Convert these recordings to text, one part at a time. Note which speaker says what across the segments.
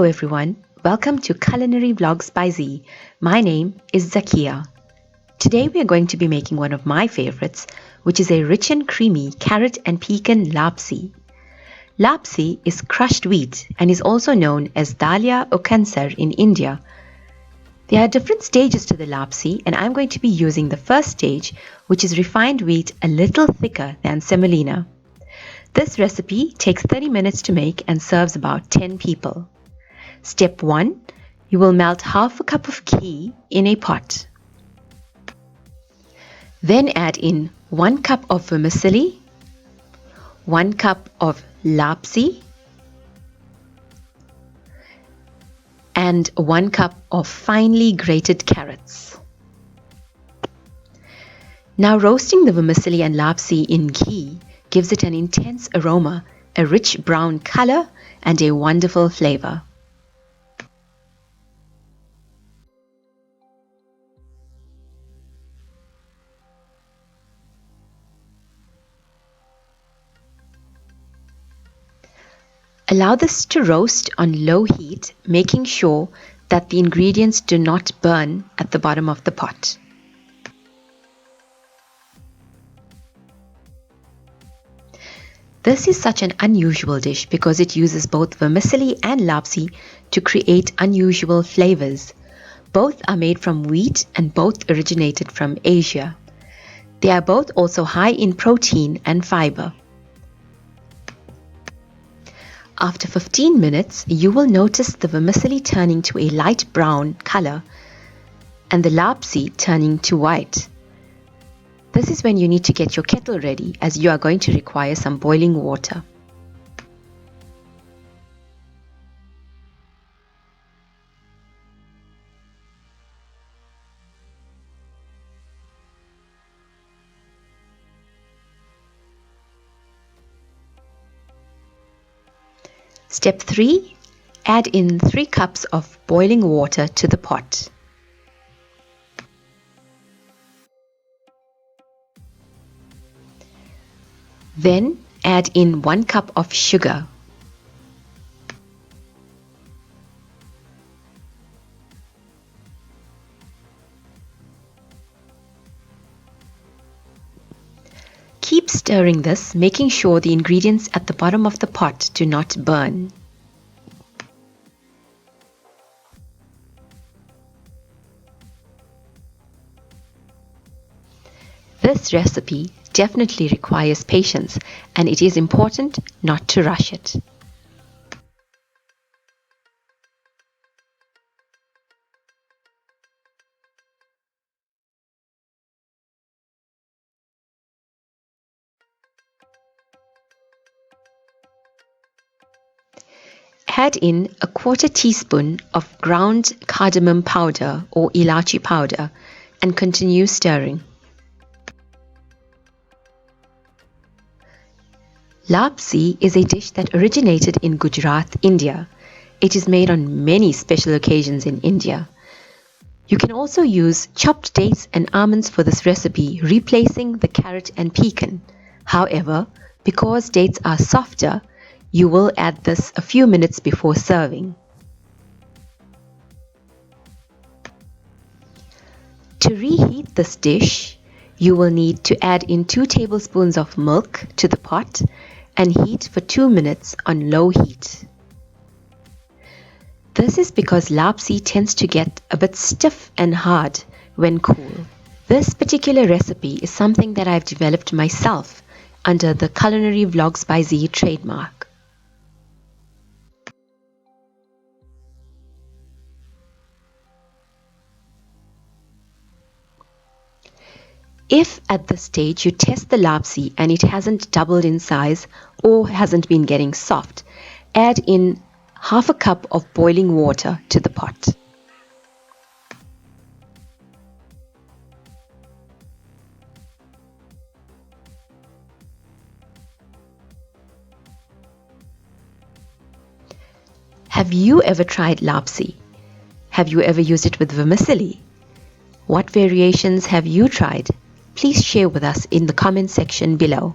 Speaker 1: Hello everyone, welcome to Culinary Vlogs by Z. My name is Zakia. Today we are going to be making one of my favorites, which is a rich and creamy carrot and pecan laapsi. Laapsi is crushed wheat and is also known as dalia or kansar in India. There are different stages to the laapsi and I'm going to be using the first stage, which is refined wheat a little thicker than semolina. This recipe takes 30 minutes to make and serves about 10 people. Step 1. You will melt half a cup of ghee in a pot. Then add in 1 cup of vermicelli, 1 cup of laapsi, and 1 cup of finely grated carrots. Now roasting the vermicelli and laapsi in ghee gives it an intense aroma, a rich brown color, and a wonderful flavor. Allow this to roast on low heat, making sure that the ingredients do not burn at the bottom of the pot. This is such an unusual dish because it uses both vermicelli and laapsi to create unusual flavors. Both are made from wheat and both originated from Asia. They are both also high in protein and fiber. After 15 minutes, you will notice the vermicelli turning to a light brown color and the laapsi turning to white. This is when you need to get your kettle ready, as you are going to require some boiling water. Step 3. Add in 3 cups of boiling water to the pot. Then add in 1 cup of sugar. Keep stirring this, making sure the ingredients at the bottom of the pot do not burn. This recipe definitely requires patience, and it is important not to rush it. Add in a 1/4 teaspoon of ground cardamom powder or ilachi powder and continue stirring. Laapsi is a dish that originated in Gujarat, India. It is made on many special occasions in India. You can also use chopped dates and almonds for this recipe, replacing the carrot and pecan. However, because dates are softer, you will add this a few minutes before serving. To reheat this dish, you will need to add in 2 tablespoons of milk to the pot and heat for 2 minutes on low heat. This is because laapsi tends to get a bit stiff and hard when cool. This particular recipe is something that I've developed myself under the Culinary Vlogs by Z trademark. If at this stage you test the laapsi and it hasn't doubled in size or hasn't been getting soft, add in half a cup of boiling water to the pot. Have you ever tried laapsi? Have you ever used it with vermicelli? What variations have you tried? Please share with us in the comment section below.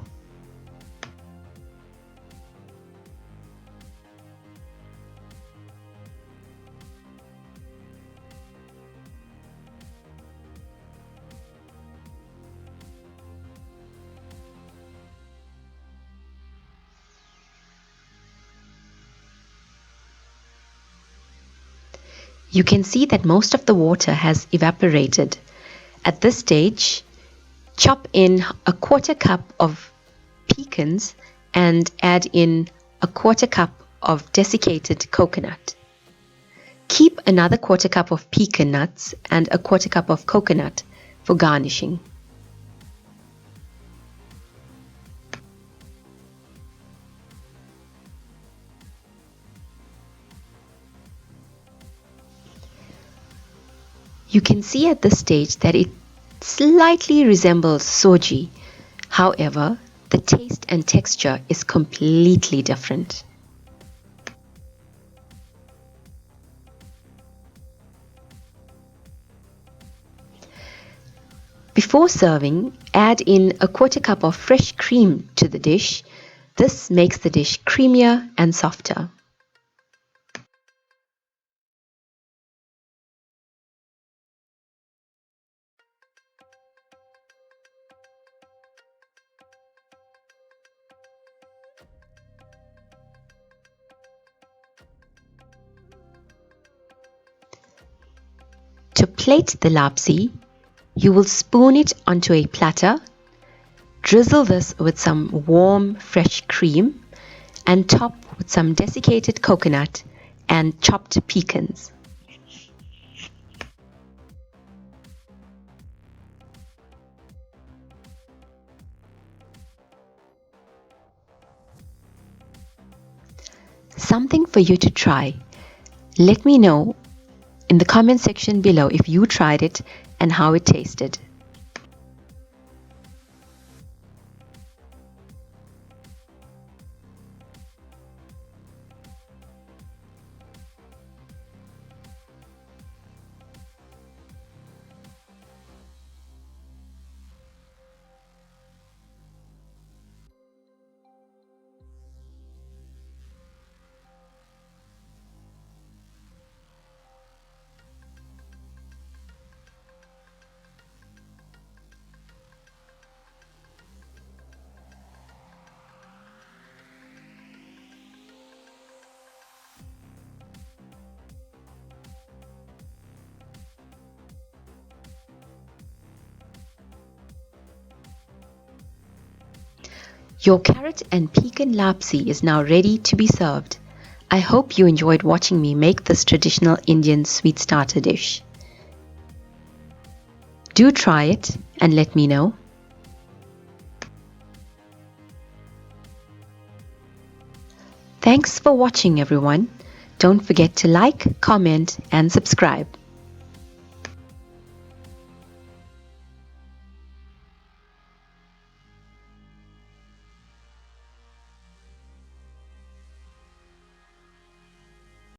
Speaker 1: You can see that most of the water has evaporated. At this stage, chop in a quarter cup of pecans and add in a quarter cup of desiccated coconut. Keep another quarter cup of pecan nuts and a quarter cup of coconut for garnishing. You can see at this stage that it slightly resembles soji. However, the taste and texture is completely different. Before serving, add in a quarter cup of fresh cream to the dish. This makes the dish creamier and softer. To plate the lapsi, you will spoon it onto a platter, drizzle this with some warm fresh cream, and top with some desiccated coconut and chopped pecans. Something for you to try. Let me know in the comment section below if you tried it and how it tasted. Your carrot and pecan lapsi is now ready to be served. I hope you enjoyed watching me make this traditional Indian sweet starter dish. Do try it and let me know. Thanks for watching, everyone. Don't forget to like, comment, and subscribe.